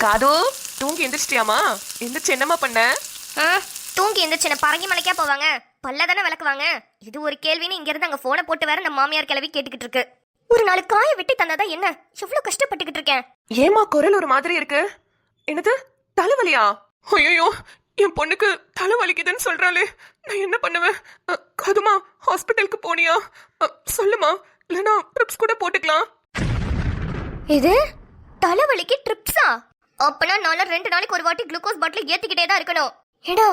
காது, தூங்கி எந்திரிச்சிட்டியாமா? எந்திரிச்சு என்னம்மா பண்ண? தூங்கி எந்திரிச்சு பரங்கி மலைக்கா போவாங்க? பல்ல தானே விளக்குவாங்க. இது ஒரு கேள்வின்னு இங்க இருந்து அங்க போனை போட்டு வேற நம்ம மாமியார் கிளவி கேட்டுக்கிட்டு இருக்கு. ஒரு நாலு காய வெட்டி தந்தாதா என்ன? எவ்வளவு கஷ்டப்பட்டுக்கிட்டு இருக்கேன். ஏமா குரல் ஒரு மாதிரி இருக்கு? என்னது, தலைவலியா? ஐயோ, என் பொண்ணுக்கு தலைவலிக்குதுன்னு சொல்றாளே, நான் என்ன பண்ணுவேன்? கதுமா, ஹாஸ்பிட்டலுக்கு போனியா? சொல்லுமா, இல்லைன்னா ட்ரிப்ஸ் கூட போட்டுக்கலாம். இது தலைவலிக்கு ட்ரிப்ஸா? அப்பனா நானும் 2 நாளைக்கு ஒரு வாட்டி குளுக்கோஸ் பாட்டில் ஏத்திக்கிட்டே தான் இருக்கணும். ஏடா,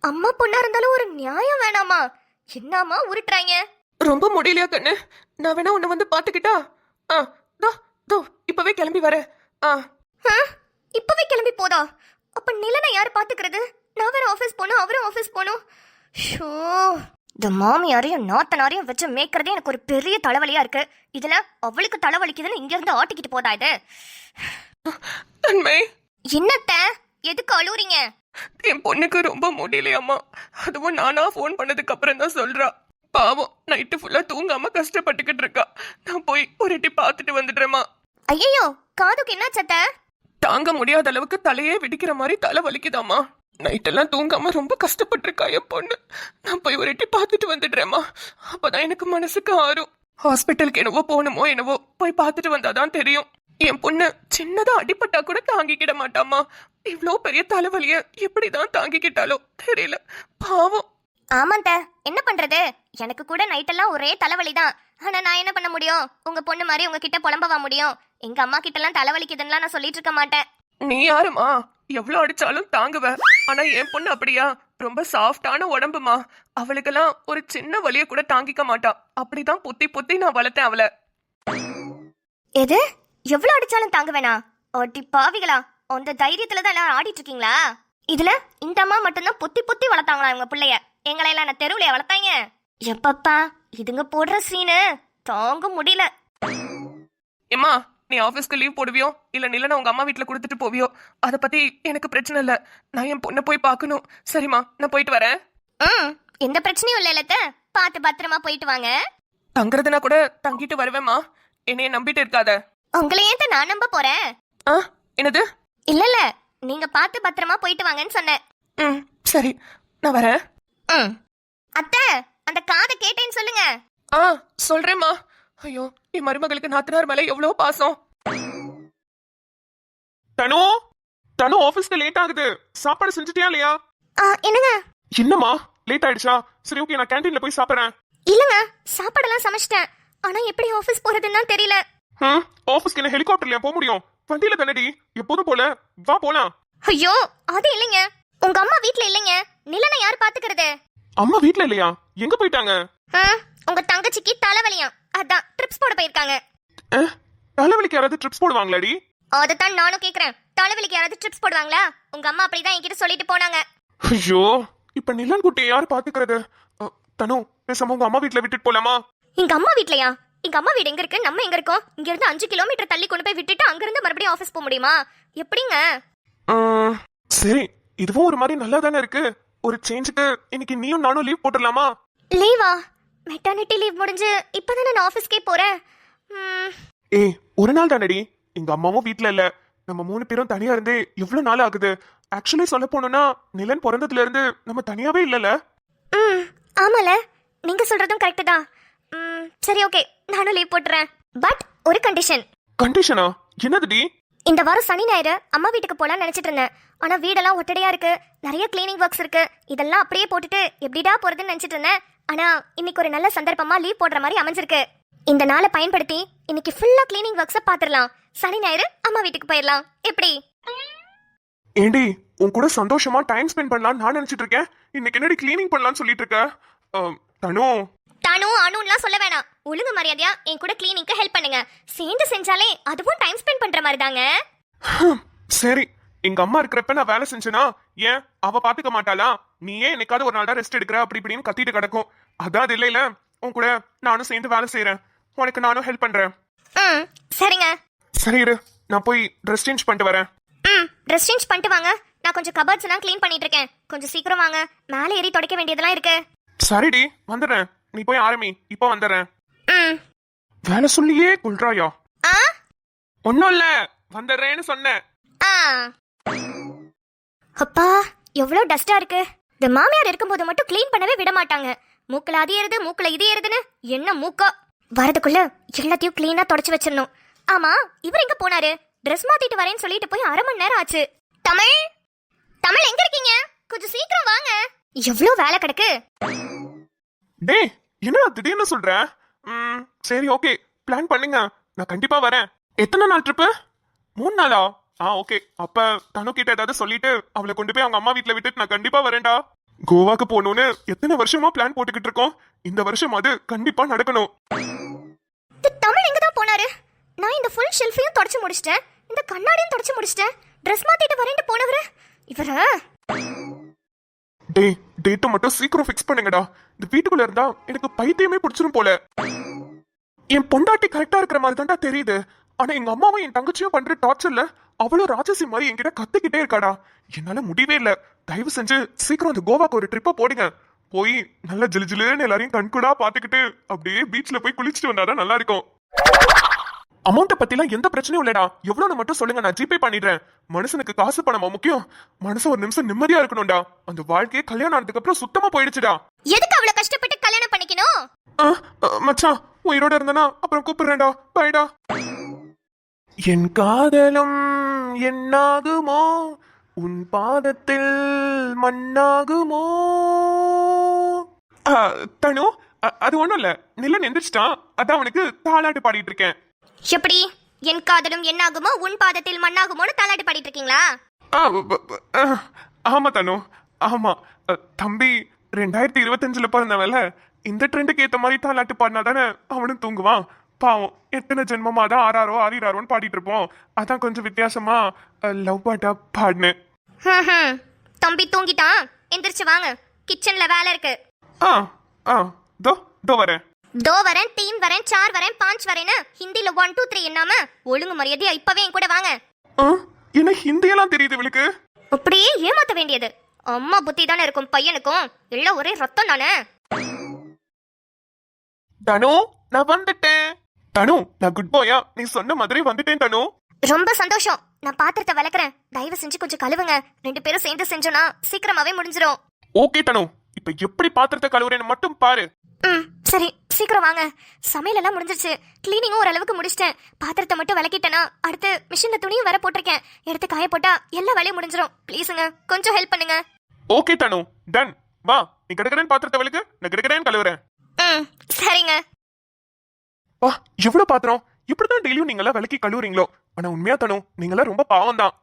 அம்மா பொண்ணா இருந்தாலும் ஒரு நியாயம் வேணாமா? என்னம்மா உருட்டுறாங்க? ரொம்ப முடியலையா கண்ணு? நான் வேணா உன்னை வந்து பாத்துக்கிட்டா? தோ இப்பவே கிளம்பி வரேன். இப்பவே கிளம்பி போதா? அப்ப நிலனை யார் பாத்துக்கிறது? நான் வேற ஆபீஸ் போகணும், அவரும் ஆபீஸ் போகணும். ஷோ, இந்த மாமியாரையும் நாத்தனாரையும் வச்சு மேய்க்கிறதே எனக்கு ஒரு பெரிய தலைவலியா இருக்கு. இதுல அவளுக்கு தலைவலிக்குதுன்னு இங்க இருந்து ஆட்டிக்கிட்டு போதா இது? தன்மை, என்னத்த எதுக்கு அழுவுறீங்க? என் பொண்ணுக்கு ரொம்ப முடியலையாம்மா. அதுவும் நானா போன் பண்ணதுக்கு அப்புறம் தான் சொல்றா. பாவம், நைட்டு ஃபுல்லா தூங்காம கஷ்டப்பட்டுக்கிட்டு இருக்கா. நான் போய் ஒரு எட்டி பார்த்துட்டு வந்துடுறேம்மா. ஐயோ, காதுக்கு என்ன சத்த? தாங்க முடியாத அளவுக்கு தலையே வெடிக்கிற மாதிரி தலை வலிக்குதாமா. நைட்டெல்லாம் தூங்காம ரொம்ப கஷ்டப்பட்டு இருக்கா என் பொண்ணு. நான் போய் ஒரு எட்டி பார்த்துட்டு வந்துடுறேம்மா. அப்பதான் எனக்கு மனசுக்கு ஆறும். ஹாஸ்பிட்டலுக்கு என்னவோ போகணுமோ என்னவோ, போய் பார்த்துட்டு வந்தாதான் தெரியும். என் பொண்ணு சின்னதா அடிப்பட்டா கூட தாங்கிக்கிட மாட்டாமா. இவ்ளோ பெரிய தலைவலிய எப்படிதான் தாங்கிக்கிட்டாலோ தெரியல, பாவம். ஆமாந்த, என்ன பண்றது? எனக்கு கூட நைட்டெல்லாம் ஒரே தலைவலிதான். ஆனா நான் என்ன பண்ண முடியும்? உங்க பொண்ணு மாதிரி உங்ககிட்ட புலம்பவா முடியும்? எங்க அம்மா கிட்ட எல்லாம் தலைவலிக்குதுன்னா நான் சொல்லிட்டு இருக்க மாட்டேன். நீ யாருமா? எவ்வளவு அடிச்சாலும் தாங்குவ. ஆனா என் பொண்ணு அப்படியா? ரொம்ப சாஃப்டான உடம்புமா. அவளுக்கெல்லாம் ஒரு சின்ன வலிய கூட தாங்கிக்க மாட்டா. அப்படிதான் புத்தி புத்தி நான் வளர்த்தேன் அவளை. எது? எவ்வளவு அடிச்சாலும் தாங்க வேணா? அடி பாவிகளா, அந்த தைரியத்துல தான் எல்லாரும் ஆடிட்டு இருக்கீங்களா? இதுல இந்த அம்மா மட்டும்தான் புத்தி புத்தி வளர்த்தாங்களா இவங்க பிள்ளைய? எங்களையெல்லாம் நான் தெருவுலைய வளர்த்தாங்க? எப்பப்பா, இதுங்க போடுற சீனு தாங்க முடியல. ஏமா, நீ ஆபீஸ்க்கு லீவ் போடுவியோ இல்ல நிலனை உங்க அம்மா வீட்டுல கொடுத்துட்டு போவியோ, அத பத்தி எனக்கு பிரச்சனை இல்ல. நான் என் பொண்ணை போய் பார்க்கணும். சரிம்மா, நான் போயிட்டு வரேன். எந்த பிரச்சனையும் இல்ல இல்லத்த. பார்த்து பத்திரமா போயிட்டு வாங்க. தங்குறதுனா கூட தங்கிட்டு வருவேம்மா. என்னைய நம்பிட்டு இருக்காத. உங்களை ஏன் நான் நம்ப போறேன்? என்னது? இல்ல, நீங்க பார்த்து பத்திரமா போயிட்டு வாங்கன்னு சொன்னேன். சரி, நான் வரேன். அத்தை, அந்த காதை கேட்டேன்னு சொல்லுங்க. சொல்றேம்மா. ஐயோ, என் மருமகளுக்கு நாத்தனார் மேல எவ்வளவு பாசம். தனு, தனு, ஆபீஸ்க்கு லேட் ஆகுது. சாப்பாடு செஞ்சுட்டியா இல்லையா? என்னங்க? என்னம்மா லேட் ஆயிடுச்சா? சரி, ஓகே, நான் கேண்டீன்ல போய் சாப்பிடுறேன். இல்லங்க, சாப்பாடெல்லாம் சமைச்சிட்டேன். ஆனா எப்படி ஆபீஸ் போறதுன்னு தான் தெரியல. ஆபீஸ்க்கு என்ன ஹெலிகாப்டர்லயா போக முடியும்? வண்டியில தானடி எப்போதும் போல. வா போலாம். ஐயோ, அது இல்லைங்க. உங்க அம்மா வீட்ல இல்லைங்க. நிலனை யார் பாத்துக்கிறது? அம்மா வீட்ல இல்லையா? எங்க போயிட்டாங்க? உங்க தங்கச்சிக்கு தலைவலியா, அதான் ட்ரிப்ஸ் போட போயிருக்காங்க. தலைவலிக்கு யாராவது ட்ரிப்ஸ் போடுவாங்களாடி? அதான் நானும் கேக்குறேன். தலைவலிக்கு யாராவது ட்ரிப்ஸ் போடுவாங்களா? உங்க அம்மா அப்படிதான் என்கிட்ட சொல்லிட்டு போனாங்க. ஐயோ, இப்ப நிலன் குட்டியை யாரு பாத்துக்கிறது? தனு, பேசாம உங்க அம்மா வீட்ல விட்டுட்டு போலாமா? எங்க அம்மா வீட்லயா? எங்க அம்மா வீடு எங்க இருக்கு? நம்ம எங்க இருக்கோம்? இங்க இருந்து 5 கிலோமீட்டர் தள்ளி கொண்டு போய் விட்டுட்டு அங்க இருந்து மறுபடியும் ஆபீஸ் போக முடியுமா? எப்படிங்க? சரி, இதுவும் ஒரு மாதிரி நல்லா தானே இருக்கு. ஒரு சேஞ்சுக்கு இன்னைக்கு நீயும் நானும் லீவ் போட்டுடலாமா? லீவா? மெட்டர்னிட்டி லீவ் முடிஞ்சு இப்பதானே நான் ஆபீஸ்க்கே போறேன். ஒரு நாள் தானடி. எங்க அம்மாவும் வீட்ல இல்ல. நம்ம 3 பேரும் தனியா இருந்து எவ்வளவு நாள் ஆகுது? ஆக்சுவலி சொல்ல போனோம்னா நிலன் பிறந்ததுல இருந்து நம்ம தனியாவே இல்லல. ஆமால, நீங்க சொல்றதும் கரெக்ட் தான். சரி, ஓகே, நானும் லீவ் போட்டுறேன். பட் ஒரு கண்டிஷன். கண்டிஷனா? என்னதுடி? இந்த வாரம் சனி ஞாயிறு அம்மா வீட்டுக்கு போலாம்னு நினைச்சிட்டு இருந்தேன். ஆனா வீடெல்லாம் ஒட்டடையா இருக்கு, நிறைய கிளீனிங் ஒர்க்ஸ் இருக்கு. இதெல்லாம் அப்படியே போட்டுட்டு எப்படிடா போறதுன்னு நினைச்சிட்டு இருந்தேன். ஆனா இன்னைக்கு ஒரு நல்ல சந்தர்ப்பமா லீவ் போடுற மாதிரி அமைஞ்சிருக்கு. இந்த நாளை பயன்படுத்தி இன்னைக்கு ஃபுல்லா கிளீனிங் ஒர்க்ஸ பாத்துடலாம். சனி ஞாயிறு அம்மா வீட்டுக்கு போயிடலாம். எப்படி? ஏண்டி, உன் கூட சந்தோஷமா டைம் ஸ்பெண்ட் பண்ணலாம்னு நான் நினைச்சிட்டு இருக்கேன். இன்னைக்கு என்னடி கிளீனிங் பண்ணலாம்னு சொல்லிட்டு இருக்க? தனு, தானு அனுன்லாம் சொல்ல வேணாம். ஒழுங்கு மரியாதையா என் கூட கிளீனிங்க்கு ஹெல்ப் பண்ணுங்க. சேர்ந்து செஞ்சாலே அதுவும் டைம் ஸ்பெண்ட் பண்ற மாதிரி தாங்க. சரி, எங்க அம்மா இருக்கிறப்ப நான் வேலை செஞ்சேனா ஏன் அவ பாத்துக்க மாட்டாளா? நீ ஏன் என்னைக்காவது ஒரு நாள் தான் ரெஸ்ட் எடுக்கிற அப்படி இப்படின்னு கத்திட்டு கிடக்கும். அதான் அது இல்லையில, உன் கூட நானும் சேர்ந்து வேலை செய்யறேன். உனக்கு நானும் ஹெல்ப் பண்றேன். சரிங்க. சரி இரு, நான் போய் ட்ரெஸ் சேஞ்ச் பண்ணிட்டு வரேன். ட்ரெஸ் சேஞ்ச் பண்ணிட்டு வாங்க. நான் கொஞ்சம் கபர்ட்ஸ் எல்லாம் க்ளீன் பண்ணிட்டு இருக்கேன். கொஞ்சம் சீக்கிரம் வாங்க, மேலே ஏறி துடைக்க வேண்டியதெல்லாம் இருக்கு. சரிடி, வந்துடுறேன். நீ போய் ஆரம்பி, இப்போ வந்துடுறேன். வேலை சொல்லியே குல்றாயா? ஒன்னும் இல்ல, வந்துடுறேன்னு சொன்னேன். அப்பா எவ்வளவு டஸ்டா இருக்கு. இந்த மாமியார் இருக்கும்போது மட்டும் க்ளீன் பண்ணவே விட மாட்டாங்க. மூக்குல அது ஏறுது, மூக்குல இது ஏறுதுன்னு என்ன மூக்கோ. வரதுக்குள்ள எல்லாத்தையும் க்ளீனா தொடச்சு வச்சிடணும். ஆமா, இவர் எங்க போனாரு? ட்ரெஸ் மாத்திட்டு வரேன்னு சொல்லிட்டு போய் 1/2 மணி நேரம் ஆச்சு. தமிழ், தமிழ் எங்க இருக்கீங்க? கொஞ்சம் சீக்கிரம் வாங்க. எவ்வளவு வேலை கிடக்கு. டேய், என்னடா திடீர்னு சொல்ற? சரி, ஓகே, பிளான் பண்ணுங்க, நான் கண்டிப்பா வரேன். எத்தனை நாள் ட்ரிப்பு? 3 நாளா? ஓகே. அப்ப தனு கிட்ட ஏதாவது சொல்லிட்டு அவளை கொண்டு போய் அவங்க அம்மா வீட்டுல விட்டுட்டு நான் கண்டிப்பா வரேன்டா. கோவாக்கு போகணும்னு எத்தனை வருஷமா பிளான் போட்டுக்கிட்டு இருக்கோம். இந்த வருஷம் அது கண்டிப்பா நடக்கணும். தமிழ் எங்க தான் போனாரு? நான் இந்த ஃபுல் ஷெல்ஃபையும் தொடச்சு முடிச்சிட்டேன், இந்த கண்ணாடியும் தொடச்சு முடிச்சிட்டேன். ட்ரெஸ் மாத்திட்டு வரேன்ட்டு போனவரு இவரா? டேய், டேட்டை மட்டும் சீக்கிரம் ஃபிக்ஸ் பண்ணுங்கடா. இந்த வீட்டுக்குள்ள இருந்தா எனக்கு பைத்தியமே பிடிச்சிரும் போல. என் பொண்டாட்டி கரெக்டா இருக்கிற மாதிரி தான்டா தெரியுது. ஆனா எங்க அம்மாவும் என் தங்கச்சியும் பண்ற டார்ச்சர்ல அவ்வளவு ராட்சசி மாதிரி என்கிட்ட கத்துக்கிட்டே இருக்காடா. என்னால முடியவே இல்ல. தயவு செஞ்சு சீக்கிரம் அந்த கோவாக்கு ஒரு ட்ரிப்பை போடுங்க. போய் நல்லா ஜிலுஜிலுன்னு எல்லாரையும் கண்கூடா பாத்துக்கிட்டு அப்படியே பீச்ல போய் குளிச்சுட்டு வந்தாதான் நல்லா இருக்கும். அமௌண்ட்டை பத்திலாம் எந்த பிரச்சனையும் இல்லடா. எவ்வளவுன்னு மட்டும் சொல்லுங்க, நான் ஜிபே பண்ணிடுறேன். மனுஷனுக்கு காசு பணமா முக்கியம்? மனசு ஒரு நிமிஷம் நிம்மதியா இருக்கணும்டா. அந்த வாழ்க்கையே கல்யாணம் ஆனதுக்கு அப்புறம் சுத்தமா போயிடுச்சுடா. எதுக்கு அவ்வளவு கஷ்டப்பட்டு கல்யாணம் பண்ணிக்கணும்? மச்சான், உயிரோட இருந்தனா அப்புறம் கூப்பிடுறேன்டா. பைடா. என் காதலும் என்னாகுமோ, உன் பாதத்தில் மண்ணாகுமோ. தனு, அது ஒண்ணும் இல்ல. நிலன் எந்திரிச்சிட்டான், அதான் அவனுக்கு தாலாட்டு பாடிட்டு இருக்கேன். எப்படி? என் காதலும் என்னாகுமோ, உன் பாதத்தில் மண்ணாகுமோன்னு தாலாட்டு பாடிட்டு இருக்கீங்களா? ஆமா தனு, ஆமா. தம்பி 2025 பிறந்தவன்ல, இந்த ட்ரெண்டுக்கு ஏத்த மாதிரி தாலாட்டு பாடினா தானே அவனும் தூங்குவான். பாவம், எத்தனை ஜென்மமா தான் ஆறாரோ ஆறிராரோன்னு பாடிட்டு இருப்போம். அதான் கொஞ்சம் வித்தியாசமா லவ் பாட்டா பாடினேன். தம்பி தூங்கிட்டான், எந்திரிச்சு வாங்க, கிச்சன்ல வேலை இருக்கு. தோ வரேன். தோ வரேன், தீன் வரேன், சார் வரேன், பாஞ்ச் வரேன்னு ஹிந்தில 1 2 3 என்னாம ஒழுங்கு மரியாதையா இப்பவே என் கூட வாங்க. என்ன ஹிந்தியெல்லாம் தெரியுது இவளுக்கு? அப்படியே ஏமாத்த வேண்டியது. அம்மா புத்தி தானே இருக்கும் பையனுக்கும், எல்லாம் ஒரே ரத்தம் தானே. தனு, நான் வந்துட்டேன். தனு, நான் குட் பாயா? நீ சொன்ன மாதிரி வந்துட்டேன் தனு. ரொம்ப சந்தோஷம். நான் பாத்திரத்தை விளக்குறேன், தயவு செஞ்சு கொஞ்சம் கழுவுங்க. 2 பேரும் சேர்ந்து செஞ்சோம்னா சீக்கிரமாவே முடிஞ்சிரும். ஓகே தனு, இப்ப எப்படி பாத்திரத்தை கழுவுறேன்னு மட்டும் பாரு. சரி, சீக்கிரம் வாங்க. சமையல் எல்லாம் முடிஞ்சிருச்சு, கிளீனிங்கும் ஓரளவுக்கு முடிச்சிட்டேன். பாத்திரத்தை மட்டும் விளக்கிட்டேனா அடுத்து மிஷின்ல துணியும் வர போட்டிருக்கேன். எடுத்து காய போட்டா எல்லா வேலையும் முடிஞ்சிரும். ப்ளீஸுங்க, கொஞ்சம் ஹெல்ப் பண்ணுங்க. ஓகே தனு, டன். வா, நீ கிடக்கிறேன் பாத்திரத்தை விளக்கு, நான் கிடக்கிறேன் கழுவுறேன். சரிங்க. வா, எவ்வளவு பாத்திரம். இப்படிதான் டெய்லியும் நீங்களா விளக்கி கழுவுறீங்களோ? ஆனா உண்மையா தனு, நீங்களா ரொம்ப பாவம் தான்.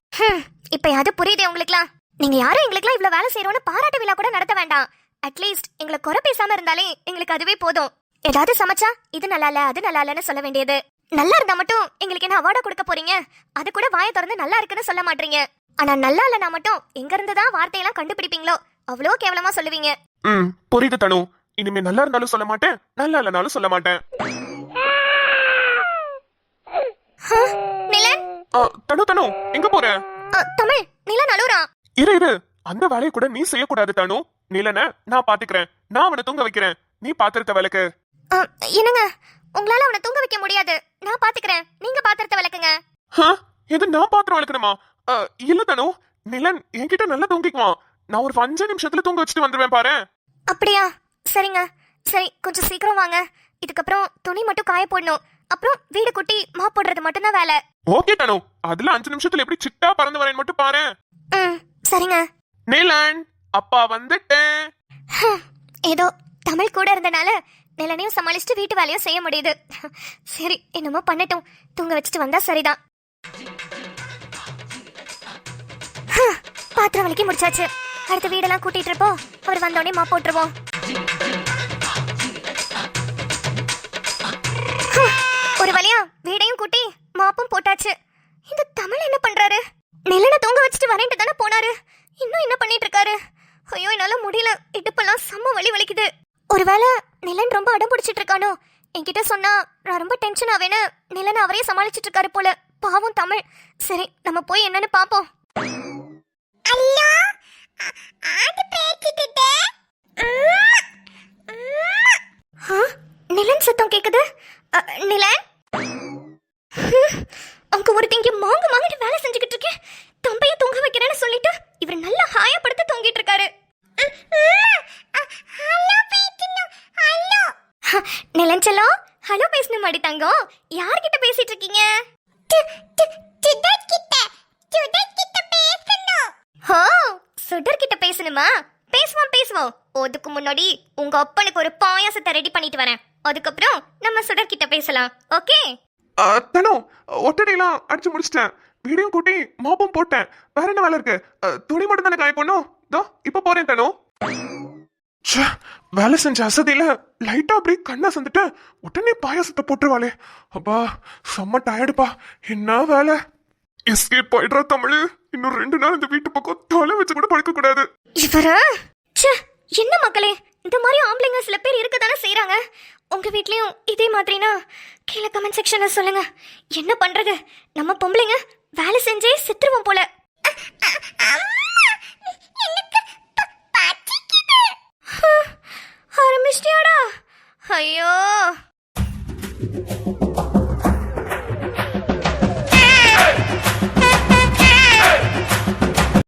இப்ப அது புரியுதே உங்களுக்குலாம். நீங்க யாரும் எங்களுக்குலாம் இவ்வளவு வேலை செய்யறோம்னு பாராட்டு விழா கூட நடத்த வேண்டாம். அட்லீஸ்ட் எங்களை குறை பேசாம இருந்தாலே எங்களுக்கு அதுவே போதும். ஏதாவது சமைச்சா இது நல்லா இல்ல அது நல்லா இல்லன்னு சொல்ல வேண்டியது. நல்லா இருந்தா மட்டும் எங்களுக்கு என்ன அவார்டா கொடுக்க போறீங்க? அது கூட வாயை திறந்து நல்லா இருக்குன்னு சொல்ல மாட்டீங்க. ஆனா நல்லா இல்லனா மட்டும் எங்க இருந்துதான் வார்த்தையெல்லாம் கண்டுபிடிப்பீங்களோ அவ்வளோ கேவலமா சொல்லுவீங்க. புரியுது தனு. இனிமே நல்லா இருந்தாலும் சொல்ல மாட்டேன், நல்லா இல்லனாலும் சொல்ல மாட்டேன். நிலன், தனு தனு எங்க போற? தமிழ், நிலன் அழுறா. இரு, அந்த வேலையை கூட நீ செய்யக்கூடாது தனு. நிலன நான் பாத்துக்கிறேன். நான் அவனை தூங்க வைக்கிறேன், நீ பாத்திரத்தை விளக்கு. என்னங்க, உங்களால அவனை தூங்க வைக்க முடியாது. நான் பாத்துக்கிறேன், நீங்க பாத்திரத்தை விளக்குங்க. எது நான் பாத்திரம் விளக்கணுமா? இல்ல தனு, நிலன் என்கிட்ட நல்லா தூங்கிக்குவான். நான் ஒரு 5 நிமிஷத்துல தூங்க வச்சுட்டு வந்துருவேன் பாரு. அப்படியா? சரிங்க. சரி, கொஞ்சம் சீக்கிரம் வாங்க. இதுக்கப்புறம் துணி மட்டும் காய போடணும். அப்புறம் வீடு குட்டி மாப் போடுறது மட்டும் தான் வேலை. ஓகே தனு, அதுல 5 நிமிஷத்துல எப்படி சிட்டா பறந்து வரேன் மட்டும் பாரு. சரிங்க. நிலன், அப்பா வந்துட்டேன். ஏதோ தமிழ் கூட இருந்தனால நிலனையும் சமாளிச்சுட்டு வீட்டு வேலையும் செய்ய முடியுது. சரி, என்னமோ பண்ணட்டும், தூங்க வச்சுட்டு வந்தா சரிதான். பாத்திரம் வலிக்கு முடிச்சாச்சு. அடுத்த வீடெல்லாம் கூட்டிட்டு இருப்போம். அவர் வந்தோடனே மாப் போட்டுருவோம். ஒரு வழியா வீடையும் கூட்டி மாப்பும் போட்டாச்சு. இந்த தமிழ் என்ன பண்றாரு? நிலனை தூங்க வச்சுட்டு வரேன்ட்டு தானே போனாரு, இன்னும் என்ன பண்ணிட்டு இருக்காரு? ஐயோ, என்னால முடியல, இடுப்பெல்லாம் செம்ம வலி வலிக்குது. ஒருவேளை நிலன் ரொம்ப அடம் பிடிச்சிட்டு இருக்கானோ? என்கிட்ட சொன்னா நான் ரொம்ப டென்ஷன் ஆவேன்னு நிலனை அவரே சமாளிச்சிட்டு இருக்காரு போல. பாவம் தமிழ். சரி, நம்ம போய் என்னன்னு பாப்போம். நிலன் சத்தம் கேக்குது. நிலன், அங்க ஒருத்தங்க மாங்கு மாங்கிட்டு வேலை செஞ்சுக்கிட்டு இருக்கேன். தம்பி சொல்லிட்டு இவர் நல்லா ஹாயா படுத்து தூங்கிட்டு இருக்காரு. நிலஞ்சலோ ஹலோ பேசணும் மாடி தங்கம். யார்கிட்ட பேசிட்டு இருக்கீங்க? ஹோ சுடர் கிட்ட பேசணுமா? பேசுவோம் பேசுவோம். அதுக்கு முன்னாடி உங்க அப்பனுக்கு ஒரு பாயாசத்தை ரெடி பண்ணிட்டு வரேன். அதுக்கப்புறம் நம்ம சுடர் கிட்ட பேசலாம். ஓகே? தனு, ஒட்டடையெல்லாம் அடிச்சு முடிச்சிட்டேன். வீடியோ கூட்டி மாப்பும் போட்டேன். வேற என்ன வேலை இருக்கு? துணி மட்டும் தானே காய பண்ணும். இதோ இப்ப போறேன் தனு. ச்சே, வேலை செஞ்ச அசதியில லைட்டா அப்படியே கண்ணா சந்துட்டேன். உடனே பாயாசத்தை போட்டுருவாளே. அப்பா செம்ம டயர்டுப்பா. என்ன வேலை? எஸ்கேப் ஆயிடுறா தமிழ். இன்னும் 2 நாள் இந்த வீட்டு பக்கம் தலை வச்சு கூட படுக்க கூடாது. இவரா? ச்சே, என்ன மக்களே, இந்த மாதிரி ஆம்பளைங்க சில பேர் இருக்க தானே செய்யறாங்க. உங்க வீட்லயும் இதே மாதிரினா கீழே கமெண்ட் செக்ஷன்ல சொல்லுங்க. என்ன பண்றது, நம்ம பொம்பளைங்க வேலை செஞ்சே செத்துருவோம் போல.